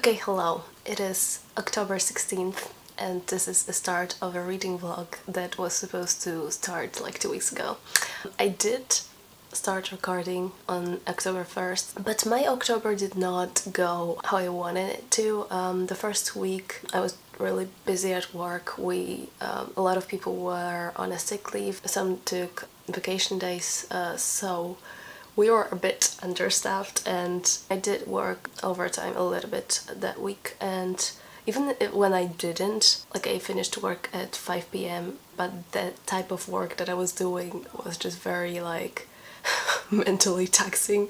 Okay, hello. It is October 16th and this is the start of a reading vlog that was supposed to start like 2 weeks ago. I did start recording on October 1st, but my October did not go how I wanted it to. The first week I was really busy at work. A lot of people were on a sick leave, some took vacation days, so we were a bit understaffed, and I did work overtime a little bit that week. And even when I didn't, like, I finished work at 5 p.m, but the type of work that I was doing was just very like mentally taxing.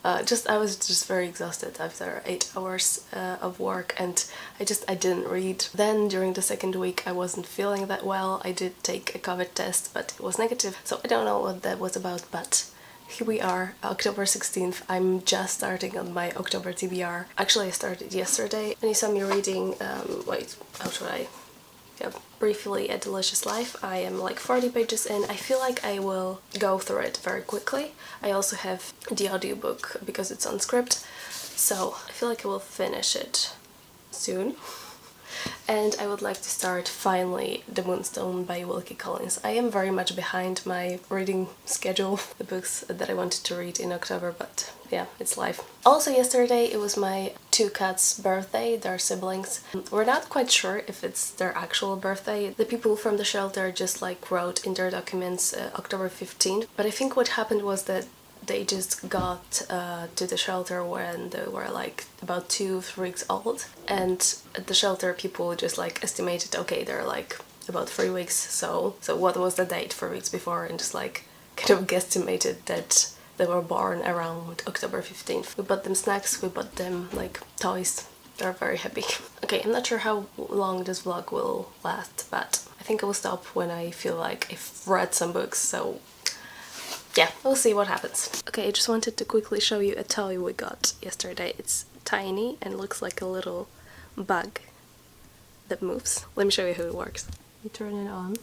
I was just very exhausted after 8 hours of work, and I didn't read. Then during the second week I wasn't feeling that well. I did take a COVID test, but it was negative, so I don't know what that was about, but here we are, October 16th. I'm just starting on my October TBR. Actually, I started yesterday, and you saw me reading, briefly A Delicious Life. I am like 40 pages in. I feel like I will go through it very quickly. I also have the audiobook because it's on script, so I feel like I will finish it soon. And I would like to start finally The Moonstone by Wilkie Collins. I am very much behind my reading schedule, the books that I wanted to read in October, but yeah, it's life. Also yesterday it was my two cats' birthday, their siblings. We're not quite sure if it's their actual birthday. The people from the shelter just like wrote in their documents October 15th, but I think what happened was that they just got to the shelter when they were like about 2-3 weeks old, and at the shelter people just like estimated, okay, they're like about 3 weeks, so what was the date 4 weeks before, and just like kind of guesstimated that they were born around October 15th. We bought them snacks, we bought them like toys. They're very happy. Okay, I'm not sure how long this vlog will last, but I think I will stop when I feel like I've read some books, so yeah, we'll see what happens. Okay, I just wanted to quickly show you a toy we got yesterday. It's tiny and looks like a little bug that moves. Let me show you how it works. You turn it on.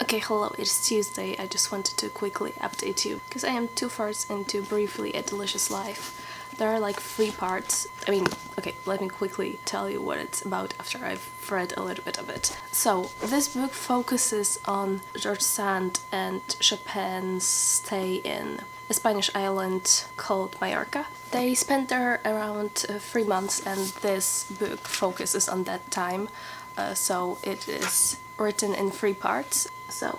Okay, hello, it's Tuesday. I just wanted to quickly update you because I am 2/3 into Briefly a Delicious Life. There are like 3 parts. Okay, let me quickly tell you what it's about after I've read a little bit of it. So, this book focuses on George Sand and Chopin's stay in a Spanish island called Mallorca. They spent there around 3 months, and this book focuses on that time. So it is written in 3 parts. So,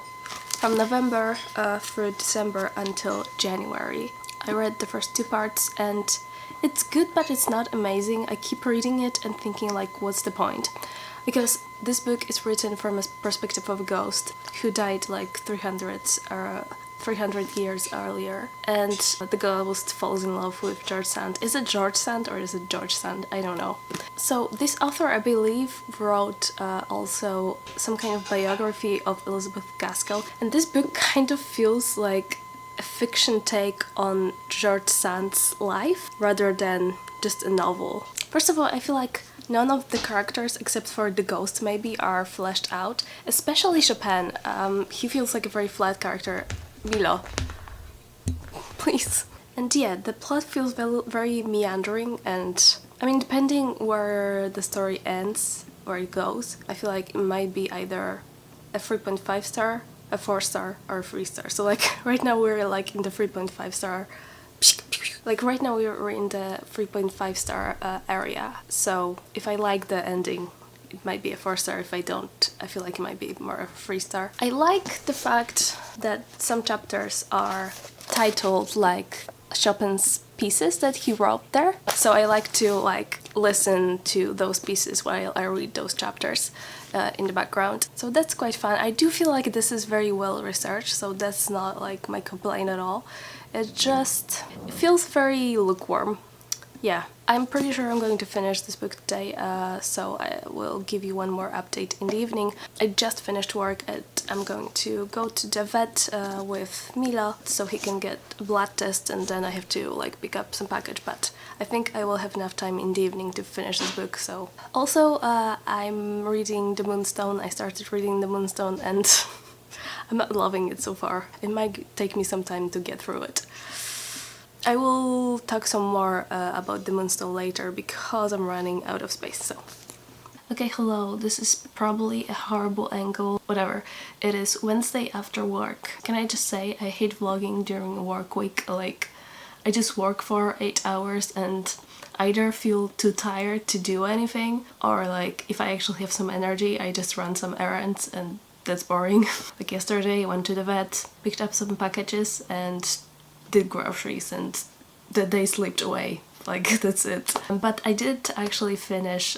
from November through December until January. I read the first 2 parts and it's good, but it's not amazing. I keep reading it and thinking like, what's the point? Because this book is written from a perspective of a ghost who died like 300 years earlier, and the ghost falls in love with George Sand. Is it George Sand or is it George Sand? I don't know. So this author, I believe, wrote also some kind of biography of Elizabeth Gaskell, and this book kind of feels like a fiction take on George Sand's life rather than just a novel. First of all, I feel like none of the characters, except for the ghost maybe, are fleshed out. Especially Chopin. He feels like a very flat character. Milo, please. And yeah, the plot feels very meandering, and depending where the story ends, where it goes, I feel like it might be either a 3.5 star, a 4 star, or a 3 star. So like right now we're like in the 3.5 star. Like right now we're in the 3.5 star area. So if I like the ending, it might be a 4 star. If I don't, I feel like it might be more of a 3 star. I like the fact that some chapters are titled like Chopin's pieces that he wrote there. So I like to like listen to those pieces while I read those chapters in the background. So that's quite fun. I do feel like this is very well researched, so that's not like my complaint at all. It feels very lukewarm. Yeah, I'm pretty sure I'm going to finish this book today, so I will give you one more update in the evening. I just finished work and I'm going to go to the vet with Mila so he can get a blood test, and then I have to like pick up some package, but I think I will have enough time in the evening to finish this book. So also I'm reading The Moonstone. I started reading The Moonstone and I'm not loving it so far. It might take me some time to get through it. I will talk some more about The Moonstone later because I'm running out of space, so. Okay, hello, this is probably a horrible angle, whatever. It is Wednesday after work. Can I just say I hate vlogging during a work week? Like, I just work for 8 hours and either feel too tired to do anything, or like if I actually have some energy, I just run some errands and that's boring. Like yesterday I went to the vet, picked up some packages and did groceries, and the day slipped away. Like, that's it. But I did actually finish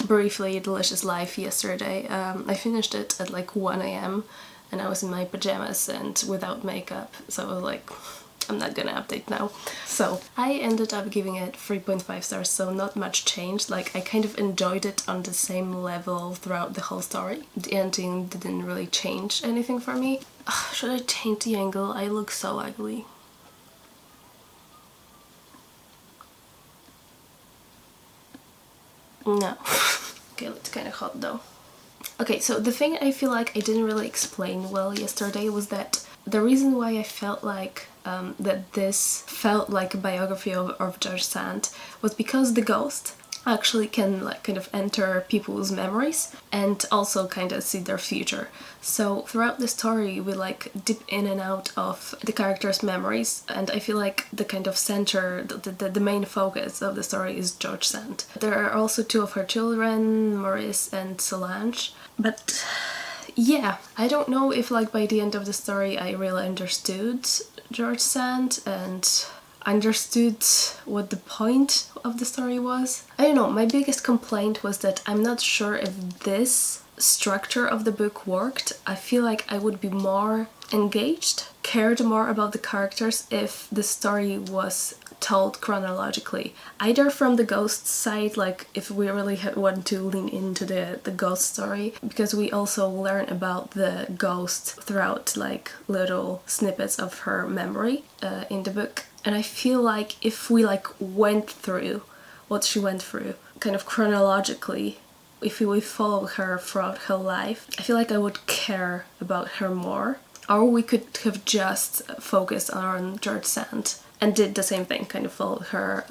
Briefly a Delicious Life yesterday. I finished it at like 1 AM and I was in my pajamas and without makeup, so I was like, I'm not gonna update now. So I ended up giving it 3.5 stars, so not much changed. Like, I kind of enjoyed it on the same level throughout the whole story. The ending didn't really change anything for me. Ugh, should I change the angle? I look so ugly. No. Okay, it's kind of hot though. Okay, so the thing I feel like I didn't really explain well yesterday was that the reason why I felt like that this felt like a biography of George Sand was because the ghost actually can like kind of enter people's memories and also kind of see their future. So throughout the story we like dip in and out of the characters' memories, and I feel like the kind of center, the main focus of the story is George Sand. There are also 2 of her children, Maurice and Solange, but yeah, I don't know if like by the end of the story I really understood George Sand and understood what the point of the story was. I don't know, my biggest complaint was that I'm not sure if this structure of the book worked. I feel like I would be more engaged, cared more about the characters if the story was told chronologically. Either from the ghost side, like if we really want to lean into the ghost story, because we also learn about the ghost throughout like little snippets of her memory in the book. And I feel like if we like went through what she went through kind of chronologically, if we follow her throughout her life, I feel like I would care about her more. Or we could have just focused on George Sand and did the same thing, kind of followed her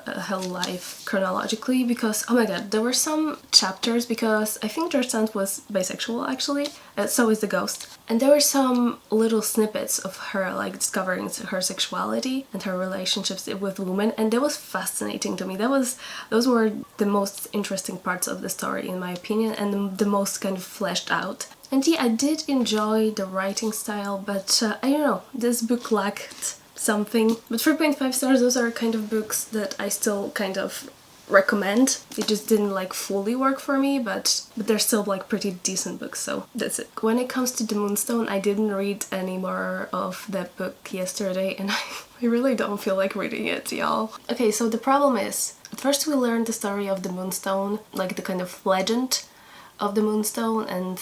life chronologically, because oh my god, there were some chapters, because I think George Sand was bisexual actually, so is the ghost, and there were some little snippets of her like discovering her sexuality and her relationships with women, and that was fascinating to me. Those were the most interesting parts of the story in my opinion, and the most kind of fleshed out. And yeah, I did enjoy the writing style, but I don't know, this book lacked something. But 3.5 stars, those are kind of books that I still kind of recommend. It just didn't like fully work for me, but they're still like pretty decent books, so that's it. When it comes to The Moonstone, I didn't read any more of that book yesterday, and I really don't feel like reading it, y'all. Okay, so the problem is, at first we learned the story of the Moonstone, like the kind of legend of the Moonstone, and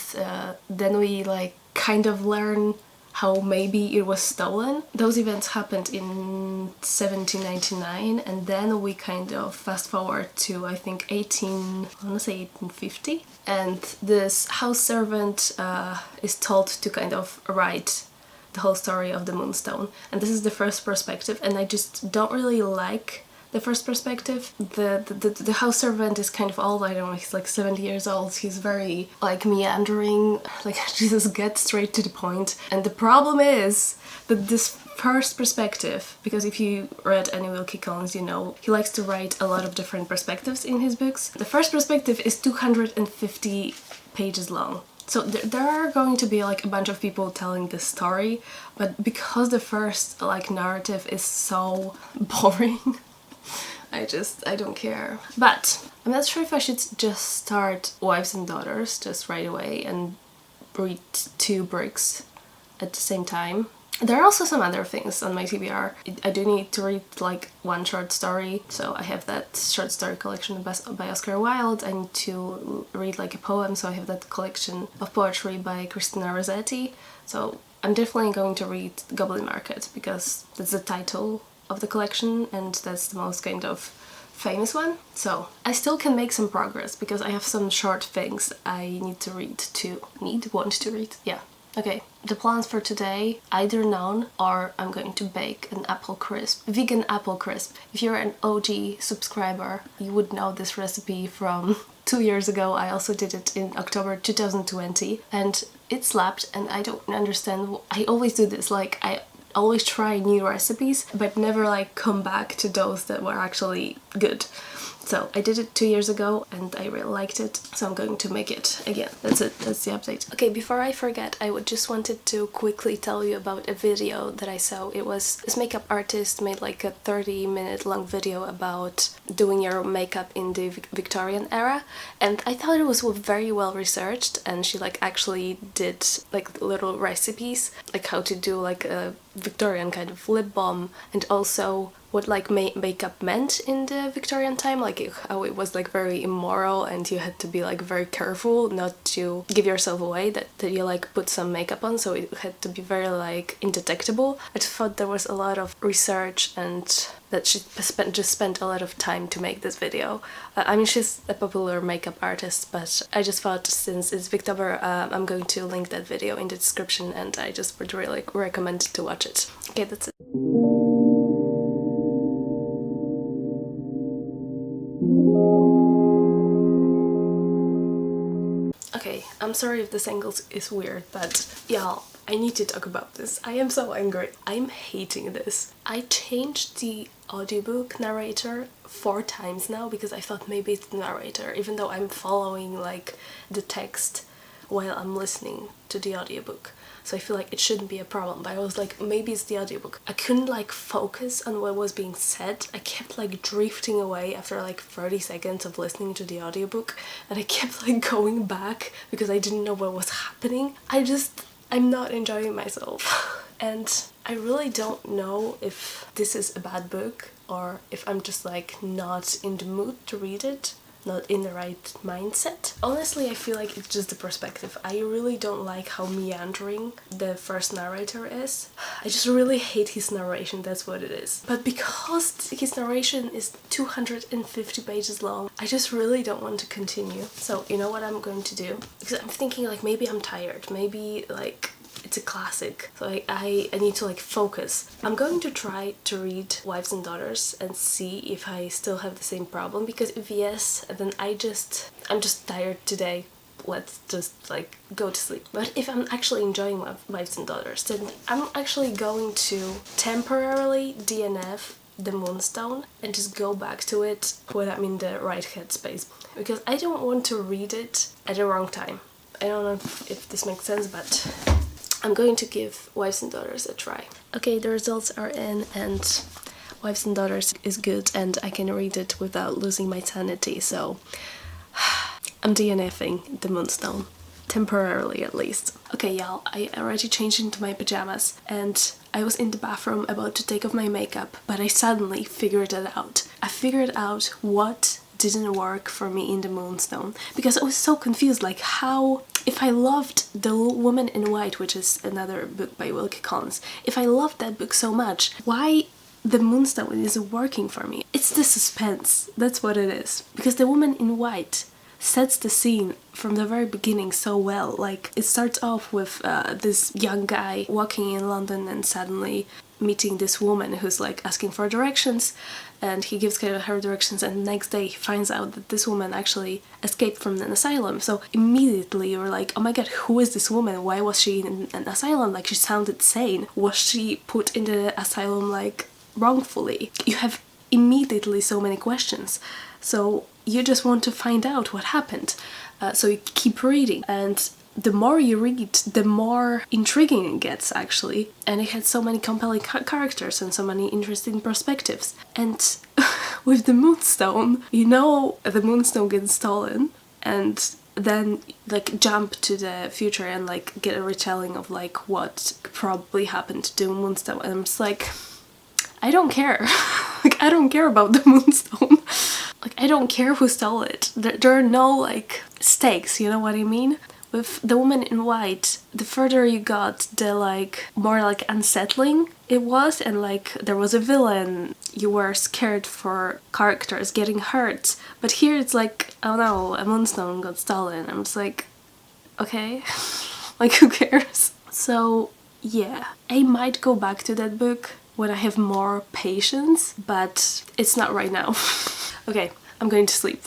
then we like kind of learn how maybe it was stolen. Those events happened in 1799, and then we kind of fast forward to I think 1850, and this house servant is told to kind of write the whole story of the Moonstone, and this is the first perspective, and I just don't really like the first perspective. The house servant is kind of old, I don't know, he's like 70 years old, he's very like meandering, like just get straight to the point. And the problem is that this first perspective, because if you read any Wilkie Collins, you know he likes to write a lot of different perspectives in his books. The first perspective is 250 pages long. So there are going to be like a bunch of people telling this story, but because the first like narrative is so boring, I don't care. But I'm not sure if I should just start Wives and Daughters just right away and read 2 bricks at the same time. There are also some other things on my TBR. I do need to read like 1 short story, so I have that short story collection by Oscar Wilde. I need to read like a poem, so I have that collection of poetry by Christina Rossetti. So I'm definitely going to read Goblin Market, because that's the title of the collection and that's the most kind of famous one. So I still can make some progress because I have some short things I need to read too. Want to read? Yeah. Okay, the plans for today, either none or I'm going to bake an apple crisp, vegan apple crisp. If you're an OG subscriber, you would know this recipe from 2 years ago. I also did it in October 2020 and it slapped, and I don't understand. I always do this, like I always try new recipes but never like come back to those that were actually good. So I did it 2 years ago and I really liked it, so I'm going to make it again. That's it, that's the update. Okay, before I forget, I just wanted to quickly tell you about a video that I saw. It was this makeup artist made like a 30-minute long video about doing your makeup in the Victorian era, and I thought it was very well researched, and she like actually did like little recipes, like how to do like a Victorian kind of lip balm, and also what like makeup meant in the Victorian time, like how it was like very immoral and you had to be like very careful not to give yourself away, that you like put some makeup on, so it had to be very like indetectable. I just thought there was a lot of research and that she spent a lot of time to make this video. I mean, she's a popular makeup artist, but I just thought since it's Victober, I'm going to link that video in the description and I just would really recommend to watch it. Okay, that's it. Okay, I'm sorry if this angle is weird, but y'all, I need to talk about this. I am so angry. I'm hating this. I changed the audiobook narrator 4 times now because I thought maybe it's the narrator, even though I'm following like the text while I'm listening to the audiobook. So I feel like it shouldn't be a problem, but I was like, maybe it's the audiobook. I couldn't like focus on what was being said. I kept like drifting away after like 30 seconds of listening to the audiobook, and I kept like going back because I didn't know what was happening. I'm not enjoying myself. And I really don't know if this is a bad book or if I'm just like not in the mood to read it. not in the right mindset. Honestly, I feel like it's just the perspective. I really don't like how meandering the first narrator is. I just really hate his narration, that's what it is. But because his narration is 250 pages long, I just really don't want to continue. So you know what I'm going to do? Because I'm thinking like maybe I'm tired, maybe like it's a classic, so I need to like focus. I'm going to try to read Wives and Daughters and see if I still have the same problem, because if yes, then I'm just tired today. Let's just like go to sleep. But if I'm actually enjoying Wives and Daughters, then I'm actually going to temporarily DNF The Moonstone and just go back to it when I'm in the right headspace, because I don't want to read it at the wrong time. I don't know if this makes sense, but I'm going to give Wives and Daughters a try. Okay, the results are in and Wives and Daughters is good and I can read it without losing my sanity, so I'm DNFing The Moonstone. Temporarily at least. Okay y'all, I already changed into my pajamas and I was in the bathroom about to take off my makeup, but I suddenly figured it out. I figured out what didn't work for me in The Moonstone, because I was so confused, like how, if I loved The Woman in White, which is another book by Wilkie Collins, if I loved that book so much, why The Moonstone isn't working for me? It's the suspense, that's what it is. Because The Woman in White sets the scene from the very beginning so well. Like, it starts off with this young guy walking in London and suddenly meeting this woman who's like asking for directions, and he gives her directions, and the next day he finds out that this woman actually escaped from an asylum. So immediately you're like, oh my god, who is this woman? Why was she in an asylum? Like, she sounded sane. Was she put in the asylum like wrongfully? You have immediately so many questions, so you just want to find out what happened. So you keep reading, and the more you read, the more intriguing it gets, actually. And it had so many compelling characters and so many interesting perspectives. And with The Moonstone, you know, the Moonstone gets stolen, and then like jump to the future and like get a retelling of like what probably happened to the Moonstone. And I'm just like, I don't care. Like, I don't care about the Moonstone. Like, I don't care who stole it. There are no like stakes, you know what I mean? With The Woman in White, the further you got, the like more like unsettling it was, and like there was a villain, you were scared for characters getting hurt. But here it's like, oh no, a Moonstone got stolen. I'm just like, okay, like who cares? So yeah, I might go back to that book when I have more patience, but it's not right now. Okay, I'm going to sleep.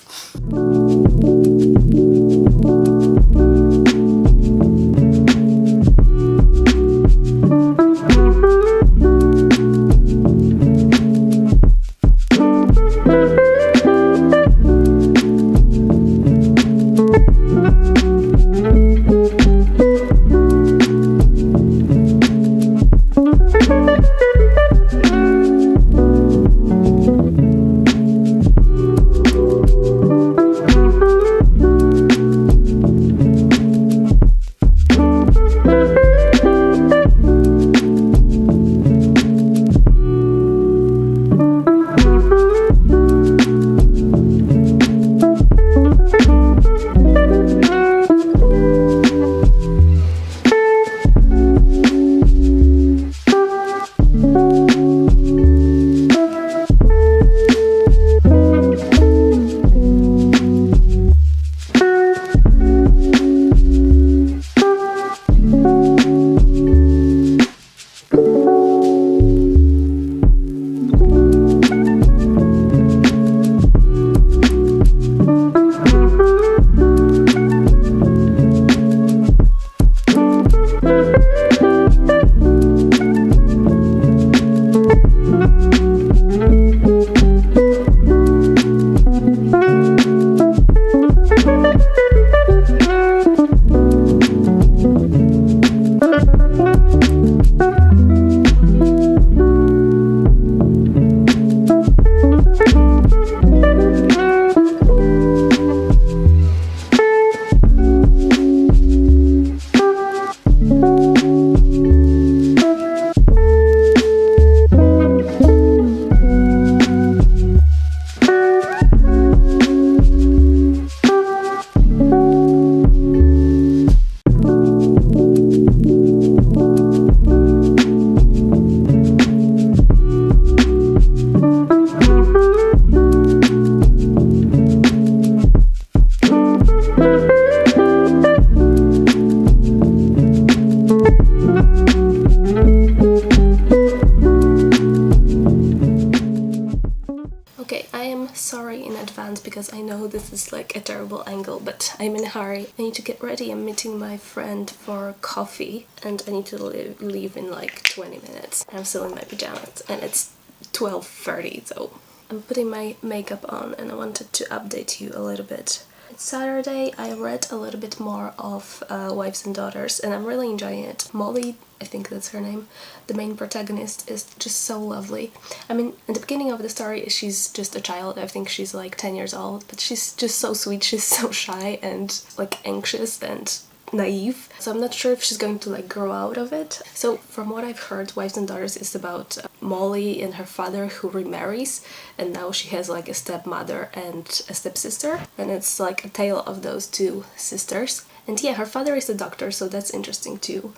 because I know this is like a terrible angle, but I'm in a hurry. I need to get ready. I'm meeting my friend for coffee and I need to leave in like 20 minutes. I'm still in my pajamas and it's 12:30, so I'm putting my makeup on and I wanted to update you a little bit. It's Saturday. I read a little bit more of Wives and Daughters and I'm really enjoying it. Molly, I think that's her name, the main protagonist, is just so lovely. I mean, in the beginning of the story, she's just a child. I think she's like 10 years old, but she's just so sweet. She's so shy and like anxious and naive, so I'm not sure if she's going to like grow out of it. So from what I've heard, Wives and Daughters is about Molly and her father who remarries, and now she has like a stepmother and a stepsister, and it's like a tale of those two sisters. And yeah, her father is a doctor, so that's interesting too.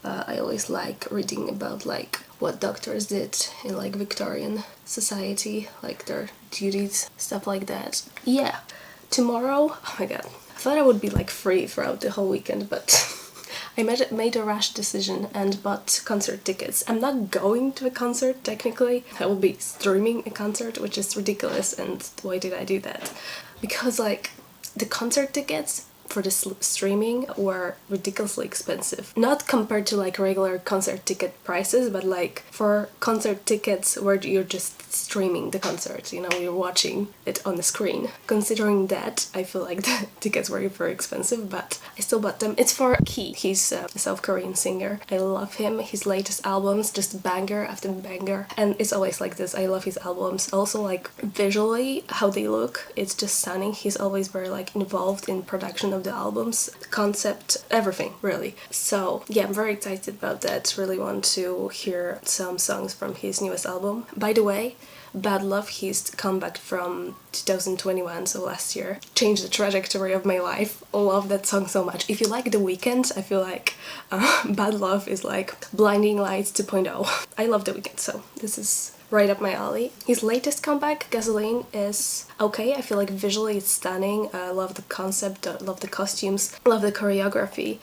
I always like reading about like what doctors did in like Victorian society, like their duties, stuff like that. Yeah, tomorrow, oh my god, I thought I would be like free throughout the whole weekend, but I made a rash decision and bought concert tickets. I'm not going to a concert technically. I will be streaming a concert, which is ridiculous, and why did I do that? Because like the concert tickets for the streaming were ridiculously expensive. Not compared to like regular concert ticket prices, but like for concert tickets where you're just streaming the concert, you know, you're watching it on the screen. Considering that, I feel like the tickets were very expensive, but I still bought them. It's for Key. He's a South Korean singer. I love him. His latest albums, just banger after banger. And it's always like this. I love his albums. Also like visually, how they look, it's just stunning. He's always very like involved in production of the albums, concept, everything really. So yeah, I'm very excited about that. Really want to hear some songs from his newest album. By the way, Bad Love, he's come back from 2021, so last year. Changed the trajectory of my life. Love that song so much. If you like The Weeknd, I feel like Bad Love is like Blinding Lights 2.0. I love The Weeknd, so this is right up my alley. His latest comeback, Gasoline, is okay. I feel like visually it's stunning. I love the concept, love the costumes, love the choreography,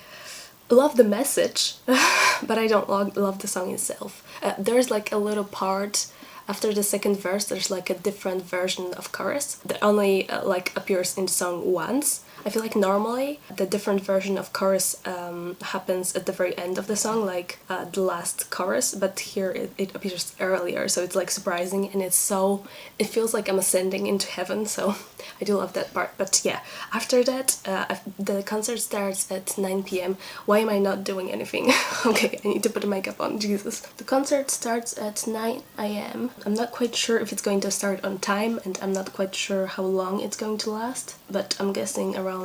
love the message, but I don't love the song itself. There's like a little part after the second verse, there's like a different version of chorus that only like appears in the song once. I feel like normally the different version of chorus happens at the very end of the song, like the last chorus, but here it appears earlier, so it's like surprising, and it feels like I'm ascending into heaven, so I do love that part. But yeah, after that the concert starts at 9 p.m. Why am I not doing anything? Okay, I need to put the makeup on, Jesus. The concert starts at 9 a.m. I'm not quite sure if it's going to start on time, and I'm not quite sure how long it's going to last, but I'm guessing around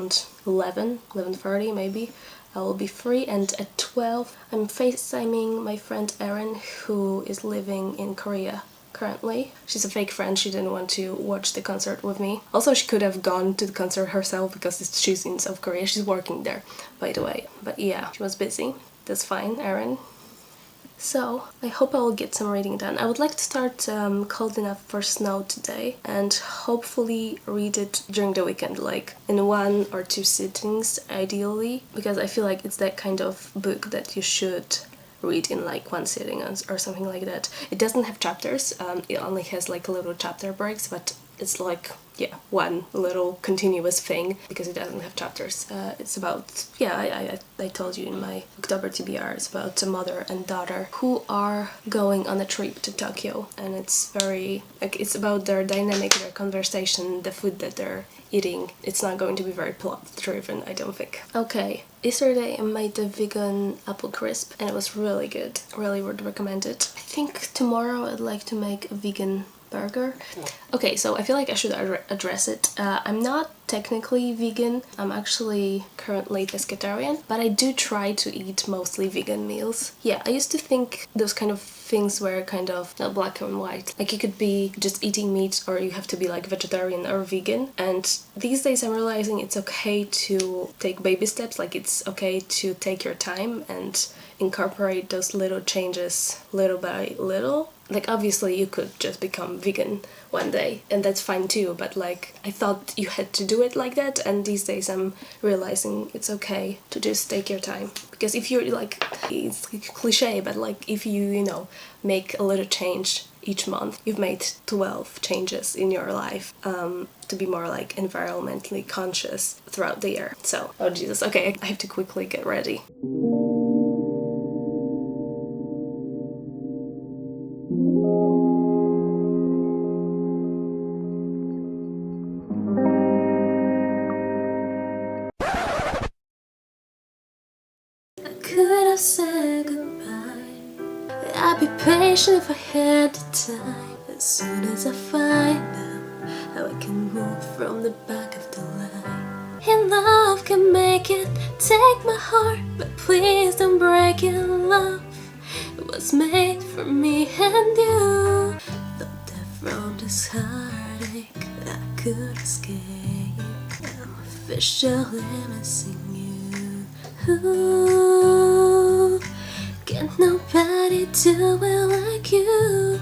11:30 maybe. I will be free, and at 12 I'm FaceTiming my friend Erin, who is living in Korea currently. She's a fake friend. She didn't want to watch the concert with me. Also, she could have gone to the concert herself because she's in South Korea. She's working there, by the way. But yeah, she was busy. That's fine, Erin. So, I hope I will get some reading done. I would like to start Cold Enough for Snow today and hopefully read it during the weekend, like in 1 or 2 sittings ideally, because I feel like it's that kind of book that you should read in like 1 sitting or something like that. It doesn't have chapters, it only has like little chapter breaks, but it's like, yeah, one little continuous thing because it doesn't have chapters. It's about, yeah, I told you in my October TBR, it's about a mother and daughter who are going on a trip to Tokyo, and it's very, like, it's about their dynamic, their conversation, the food that they're eating. It's not going to be very plot driven, I don't think. Okay, yesterday I made the vegan apple crisp and it was really good. Really would recommend it. I think tomorrow I'd like to make a vegan burger. Okay, so I feel like I should address it. I'm not technically vegan. I'm actually currently pescatarian, but I do try to eat mostly vegan meals. Yeah, I used to think those kind of things were kind of not black and white. Like you could be just eating meat or you have to be like vegetarian or vegan. And these days I'm realizing it's okay to take baby steps. Like it's okay to take your time and incorporate those little changes little by little. Like obviously you could just become vegan one day and that's fine too, but like I thought you had to do it like that, and these days I'm realizing it's okay to just take your time. Because if you're like, it's cliche, but like if you know, make a little change each month you've made 12 changes in your life to be more like environmentally conscious throughout the year. So, oh Jesus, okay, I have to quickly get ready. Could have said goodbye. I'd be patient if I had the time. As soon as I find out how I can move from the back of the line. And love can make it, take my heart, but please don't break it. Love, it was made for me and you. Thought that from this heartache I could escape. I'm officially missing you. Ooh, can't nobody do it like you.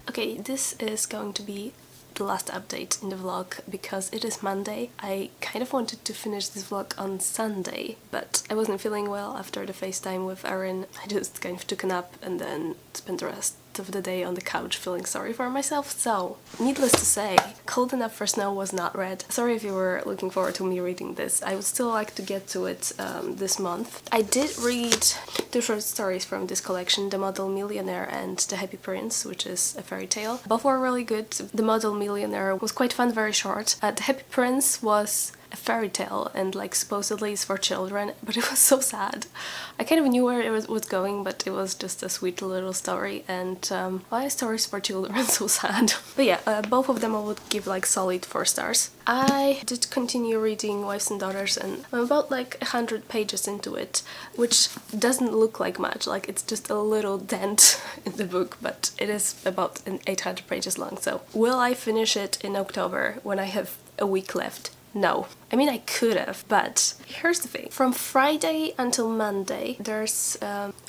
Okay, this is going to be the last update in the vlog because it is Monday. I kind of wanted to finish this vlog on Sunday, but I wasn't feeling well after the FaceTime with Erin. I just kind of took a nap and then spent the rest of the day on the couch feeling sorry for myself. So, needless to say, Cold Enough for Snow was not read. Sorry if you were looking forward to me reading this. I would still like to get to it this month. I did read two short stories from this collection, The Model Millionaire and The Happy Prince, which is a fairy tale. Both were really good. The Model Millionaire was quite fun, very short. The Happy Prince was a fairy tale and like supposedly is for children, but it was so sad. I kind of knew where it was going, but it was just a sweet little story, and why are stories for children so sad? But yeah, both of them I would give like solid 4 stars. I did continue reading Wives and Daughters and I'm about like 100 pages into it, which doesn't look like much, like it's just a little dent in the book, but it is about 800 pages long. So will I finish it in October when I have a week left? No. I mean, I could have, but here's the thing. From Friday until Monday, there's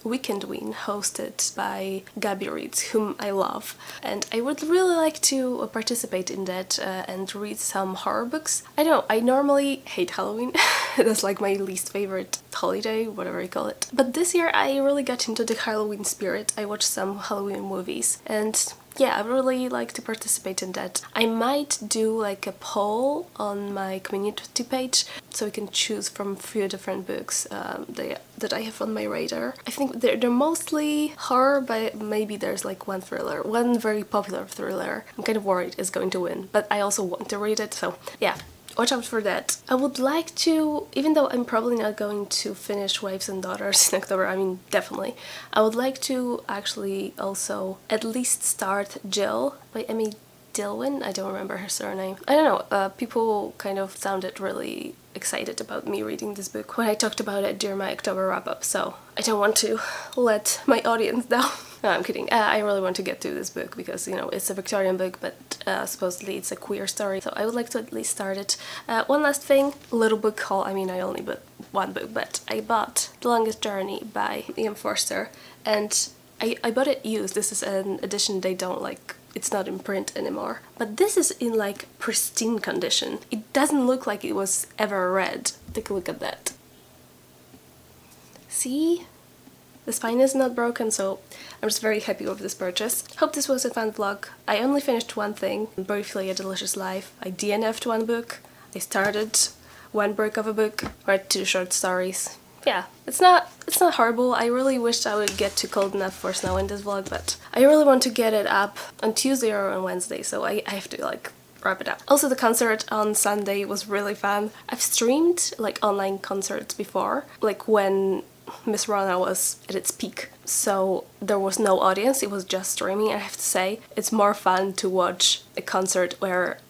Weekend Win hosted by Gabby Reads, whom I love. And I would really like to participate in that and read some horror books. I know, I normally hate Halloween. That's like my least favorite holiday, whatever you call it. But this year I really got into the Halloween spirit. I watched some Halloween movies and yeah, I really like to participate in that. I might do like a poll on my community page so you can choose from a few different books that I have on my radar. I think they're mostly horror, but maybe there's like one thriller, one very popular thriller. I'm kind of worried is going to win, but I also want to read it, so yeah. Watch out for that. I would like to, even though I'm probably not going to finish Wives and Daughters in October, I mean definitely, I would like to actually also at least start Jill by Emily Dilwyn, I don't remember her surname. I don't know, people kind of sounded really excited about me reading this book when I talked about it during my October wrap-up, so I don't want to let my audience down. No, I'm kidding. I really want to get to this book because, you know, it's a Victorian book, but supposedly it's a queer story, so I would like to at least start it. One last thing, little book haul. I mean, I only bought one book, but I bought The Longest Journey by Ian Forster, and I bought it used. This is an edition they don't like, it's not in print anymore. But this is in like pristine condition. It doesn't look like it was ever read. Take a look at that. See? The spine is not broken, so I'm just very happy with this purchase. Hope this was a fun vlog. I only finished one thing, Briefly a Delicious Life. I DNF'd one book. I started one book of a book, read 2 short stories. Yeah, it's not horrible. I really wished I would get to Cold Enough for Snow in this vlog, but I really want to get it up on Tuesday or on Wednesday, so I have to like wrap it up. Also, the concert on Sunday was really fun. I've streamed like online concerts before, like when Miss Rona was at its peak, so there was no audience, it was just streaming. I have to say, it's more fun to watch a concert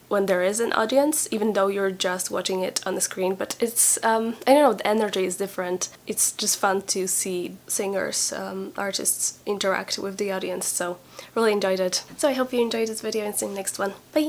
when there is an audience, even though you're just watching it on the screen, but it's, I don't know, the energy is different. It's just fun to see singers, artists interact with the audience, so really enjoyed it. So I hope you enjoyed this video and see you in the next one. Bye!